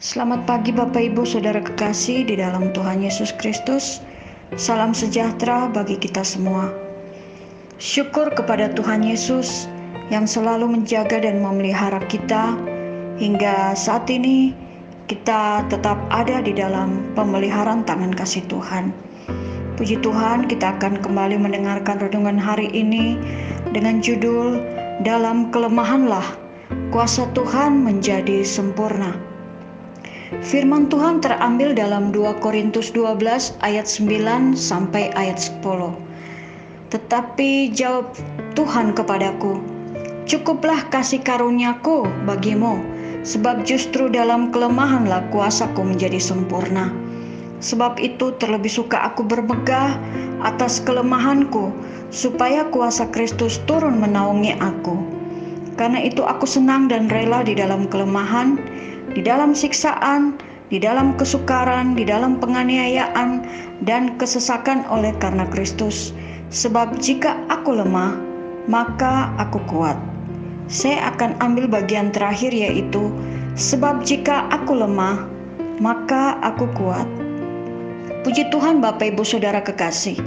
Selamat pagi Bapak Ibu Saudara kekasih di dalam Tuhan Yesus Kristus. Salam sejahtera bagi kita semua. Syukur kepada Tuhan Yesus yang selalu menjaga dan memelihara kita hingga saat ini kita tetap ada di dalam pemeliharaan tangan kasih Tuhan. Puji Tuhan, kita akan kembali mendengarkan renungan hari ini dengan judul Dalam Kelemahanlah Kuasa Tuhan Menjadi Sempurna. Firman Tuhan terambil dalam 2 Korintus 12 ayat 9 sampai ayat 10. Tetapi jawab Tuhan kepadaku, cukuplah kasih karuniaku bagimu, sebab justru dalam kelemahanlah kuasaku menjadi sempurna. Sebab itu terlebih suka aku bermegah atas kelemahanku, supaya kuasa Kristus turun menaungi aku. Karena itu aku senang dan rela di dalam kelemahan, di dalam siksaan, di dalam kesukaran, di dalam penganiayaan, dan kesesakan oleh karena Kristus. Sebab jika aku lemah, maka aku kuat. Saya akan ambil bagian terakhir, yaitu sebab jika aku lemah, maka aku kuat. Puji Tuhan Bapak Ibu Saudara kekasih.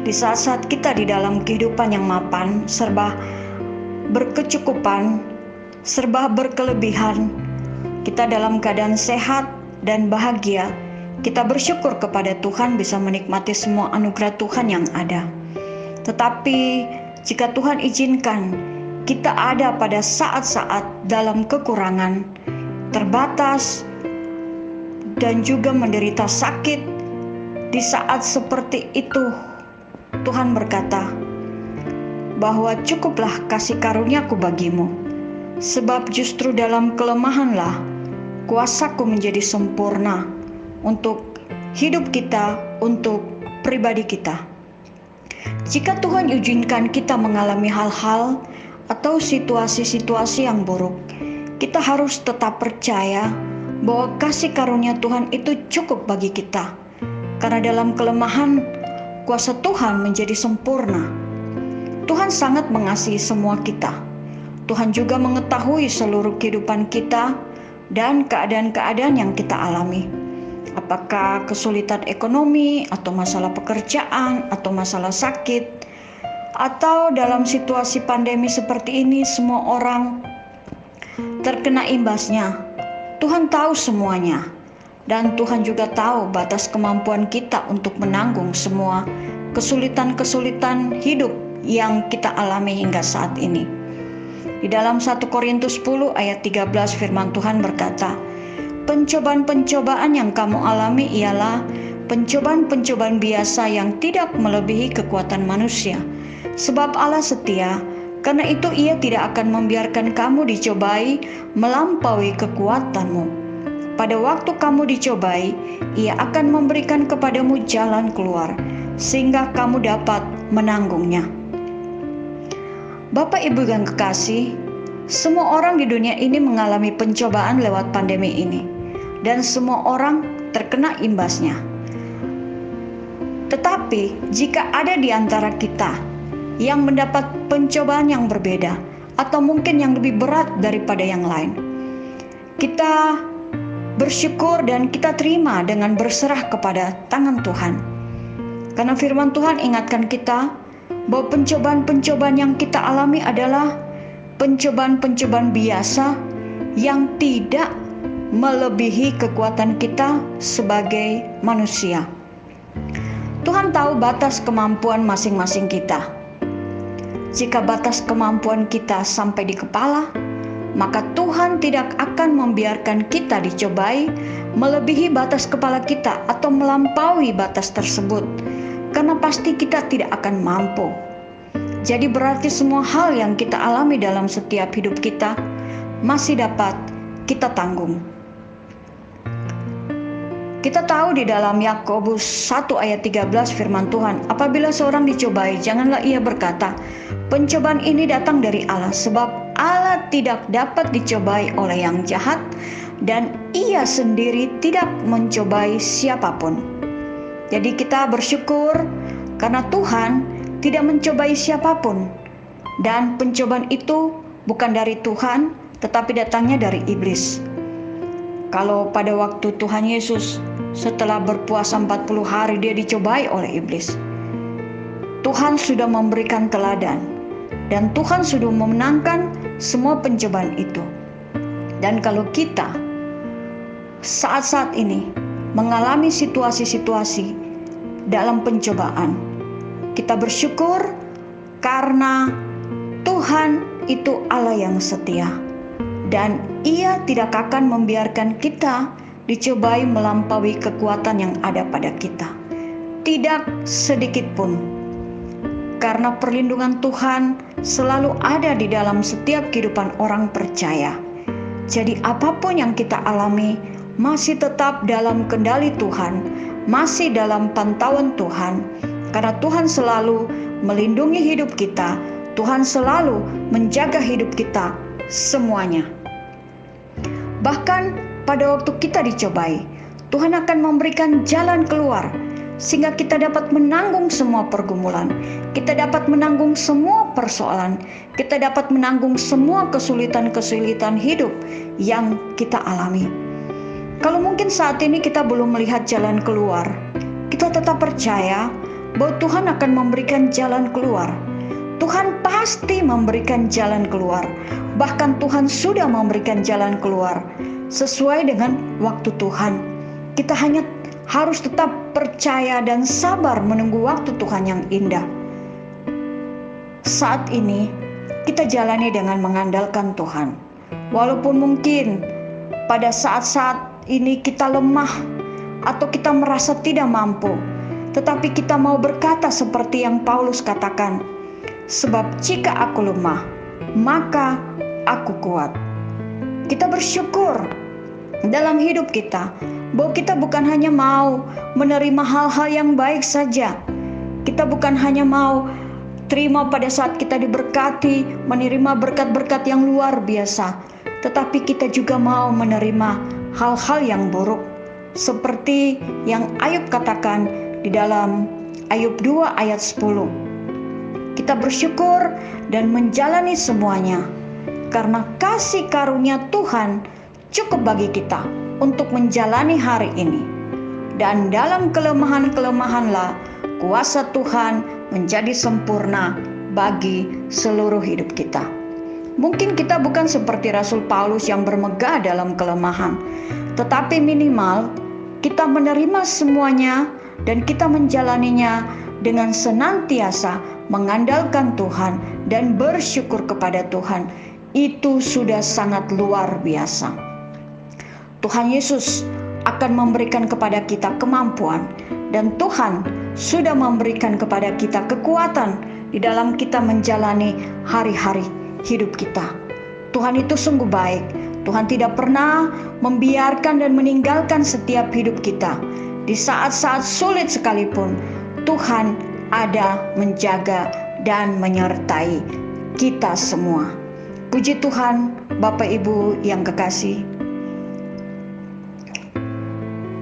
Di saat-saat kita di dalam kehidupan yang mapan, serba berkecukupan, serba berkelebihan, kita dalam keadaan sehat dan bahagia, kita bersyukur kepada Tuhan bisa menikmati semua anugerah Tuhan yang ada. Tetapi jika Tuhan izinkan kita ada pada saat-saat dalam kekurangan, terbatas, dan juga menderita sakit, di saat seperti itu Tuhan berkata bahwa cukuplah kasih karuniaku bagimu, sebab justru dalam kelemahanlah kuasaku menjadi sempurna untuk hidup kita, untuk pribadi kita. Jika Tuhan izinkan kita mengalami hal-hal atau situasi-situasi yang buruk, kita harus tetap percaya bahwa kasih karunia Tuhan itu cukup bagi kita. Karena dalam kelemahan, kuasa Tuhan menjadi sempurna. Tuhan sangat mengasihi semua kita. Tuhan juga mengetahui seluruh kehidupan kita dan keadaan-keadaan yang kita alami. Apakah kesulitan ekonomi, atau masalah pekerjaan, atau masalah sakit, atau dalam situasi pandemi seperti ini, semua orang terkena imbasnya. Tuhan tahu semuanya. Dan Tuhan juga tahu batas kemampuan kita untuk menanggung semua kesulitan-kesulitan hidup yang kita alami hingga saat ini. Di dalam 1 Korintus 10 ayat 13 firman Tuhan berkata, pencobaan-pencobaan yang kamu alami ialah pencobaan-pencobaan biasa yang tidak melebihi kekuatan manusia. Sebab Allah setia, karena itu Ia tidak akan membiarkan kamu dicobai melampaui kekuatanmu. Pada waktu kamu dicobai, Ia akan memberikan kepadamu jalan keluar, sehingga kamu dapat menanggungnya. Bapak Ibu yang kekasih, semua orang di dunia ini mengalami pencobaan lewat pandemi ini, dan semua orang terkena imbasnya. Tetapi jika ada di antara kita yang mendapat pencobaan yang berbeda, atau mungkin yang lebih berat daripada yang lain, kita bersyukur dan kita terima dengan berserah kepada tangan Tuhan. Karena firman Tuhan ingatkan kita bahwa pencobaan-pencobaan yang kita alami adalah pencobaan-pencobaan biasa yang tidak melebihi kekuatan kita sebagai manusia. Tuhan tahu batas kemampuan masing-masing kita. Jika batas kemampuan kita sampai di kepala, maka Tuhan tidak akan membiarkan kita dicobai melebihi batas kepala kita atau melampaui batas tersebut, karena pasti kita tidak akan mampu. Jadi berarti semua hal yang kita alami dalam setiap hidup kita masih dapat kita tanggung. Kita tahu di dalam Yakobus 1 ayat 13 firman Tuhan, apabila seorang dicobai, janganlah ia berkata, pencobaan ini datang dari Allah, sebab Allah tidak dapat dicobai oleh yang jahat, dan Ia sendiri tidak mencobai siapapun. Jadi kita bersyukur karena Tuhan tidak mencobai siapapun, dan pencobaan itu bukan dari Tuhan, tetapi datangnya dari iblis. Kalau pada waktu Tuhan Yesus setelah berpuasa 40 hari dia dicobai oleh iblis, Tuhan sudah memberikan teladan dan Tuhan sudah memenangkan semua pencobaan itu. Dan kalau kita saat-saat ini mengalami situasi-situasi dalam pencobaan, kita bersyukur karena Tuhan itu Allah yang setia dan Ia tidak akan membiarkan kita dicobai melampaui kekuatan yang ada pada kita, tidak sedikit pun, karena perlindungan Tuhan selalu ada di dalam setiap kehidupan orang percaya. Jadi apapun yang kita alami masih tetap dalam kendali Tuhan, masih dalam pantauan Tuhan, karena Tuhan selalu melindungi hidup kita, Tuhan selalu menjaga hidup kita semuanya. Bahkan pada waktu kita dicobai, Tuhan akan memberikan jalan keluar sehingga kita dapat menanggung semua pergumulan, kita dapat menanggung semua persoalan, kita dapat menanggung semua kesulitan-kesulitan hidup yang kita alami. Kalau mungkin saat ini kita belum melihat jalan keluar, kita tetap percaya bahwa Tuhan akan memberikan jalan keluar. Tuhan pasti memberikan jalan keluar. Bahkan Tuhan sudah memberikan jalan keluar sesuai dengan waktu Tuhan. Kita hanya harus tetap percaya dan sabar menunggu waktu Tuhan yang indah. Saat ini kita jalani dengan mengandalkan Tuhan. Walaupun mungkin pada saat-saat ini kita lemah atau kita merasa tidak mampu, tetapi kita mau berkata seperti yang Paulus katakan, sebab jika aku lemah, maka aku kuat. Kita bersyukur dalam hidup kita bahwa kita bukan hanya mau menerima hal-hal yang baik saja. Kita bukan hanya mau terima pada saat kita diberkati, menerima berkat-berkat yang luar biasa, tetapi kita juga mau menerima hal-hal yang buruk, seperti yang Ayub katakan di dalam Ayub 2 ayat 10. Kita bersyukur dan menjalani semuanya karena kasih karunia Tuhan cukup bagi kita untuk menjalani hari ini. Dan dalam kelemahan-kelemahanlah kuasa Tuhan menjadi sempurna bagi seluruh hidup kita. Mungkin kita bukan seperti Rasul Paulus yang bermegah dalam kelemahan, tetapi minimal kita menerima semuanya dan kita menjalaninya dengan senantiasa mengandalkan Tuhan dan bersyukur kepada Tuhan. Itu sudah sangat luar biasa. Tuhan Yesus akan memberikan kepada kita kemampuan, dan Tuhan sudah memberikan kepada kita kekuatan di dalam kita menjalani hari-hari hidup kita. Tuhan itu sungguh baik. Tuhan tidak pernah membiarkan dan meninggalkan setiap hidup kita. Di saat-saat sulit sekalipun, Tuhan ada menjaga dan menyertai kita semua. Puji Tuhan, Bapak Ibu yang kekasih.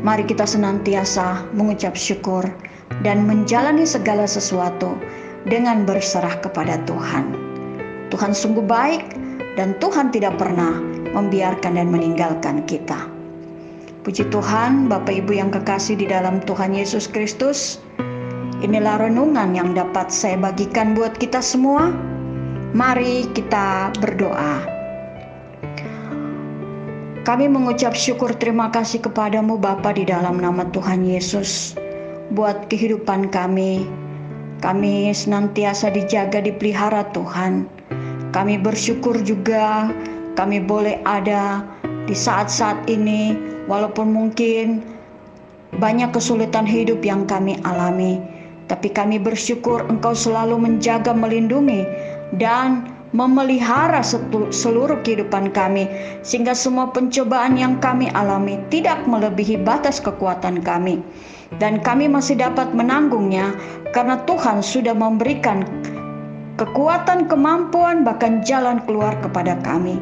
Mari kita senantiasa mengucap syukur dan menjalani segala sesuatu dengan berserah kepada Tuhan. Tuhan sungguh baik dan Tuhan tidak pernah membiarkan dan meninggalkan kita. Puji Tuhan, Bapak Ibu yang kekasih di dalam Tuhan Yesus Kristus. Inilah renungan yang dapat saya bagikan buat kita semua. Mari kita berdoa. Kami mengucap syukur terima kasih kepadamu Bapa di dalam nama Tuhan Yesus. Buat kehidupan kami senantiasa dijaga, dipelihara Tuhan. Kami bersyukur juga kami boleh ada di saat-saat ini, walaupun mungkin banyak kesulitan hidup yang kami alami. Tapi kami bersyukur Engkau selalu menjaga, melindungi, dan memelihara seluruh kehidupan kami, sehingga semua pencobaan yang kami alami tidak melebihi batas kekuatan kami, dan kami masih dapat menanggungnya karena Tuhan sudah memberikan kekuatan, kemampuan, bahkan jalan keluar kepada kami.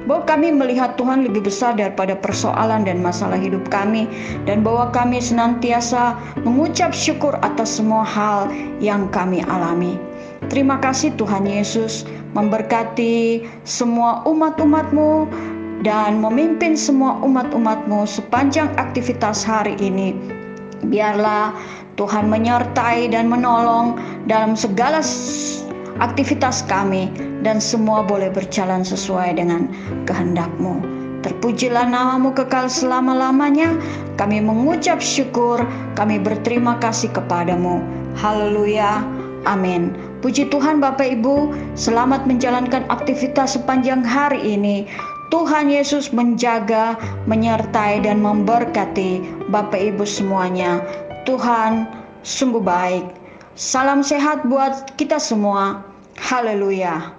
Bahwa kami melihat Tuhan lebih besar daripada persoalan dan masalah hidup kami, dan bahwa kami senantiasa mengucap syukur atas semua hal yang kami alami. Terima kasih Tuhan Yesus, memberkati semua umat-umat-Mu dan memimpin semua umat-umat-Mu sepanjang aktivitas hari ini. Biarlah Tuhan menyertai dan menolong dalam segala aktivitas kami, dan semua boleh berjalan sesuai dengan kehendak-Mu. Terpujilah nama-Mu kekal selama-lamanya. Kami mengucap syukur, kami berterima kasih kepadamu. Haleluya, amin. Puji Tuhan Bapak Ibu, selamat menjalankan aktivitas sepanjang hari ini. Tuhan Yesus menjaga, menyertai dan memberkati Bapak Ibu semuanya. Tuhan sungguh baik. Salam sehat buat kita semua. Haleluya.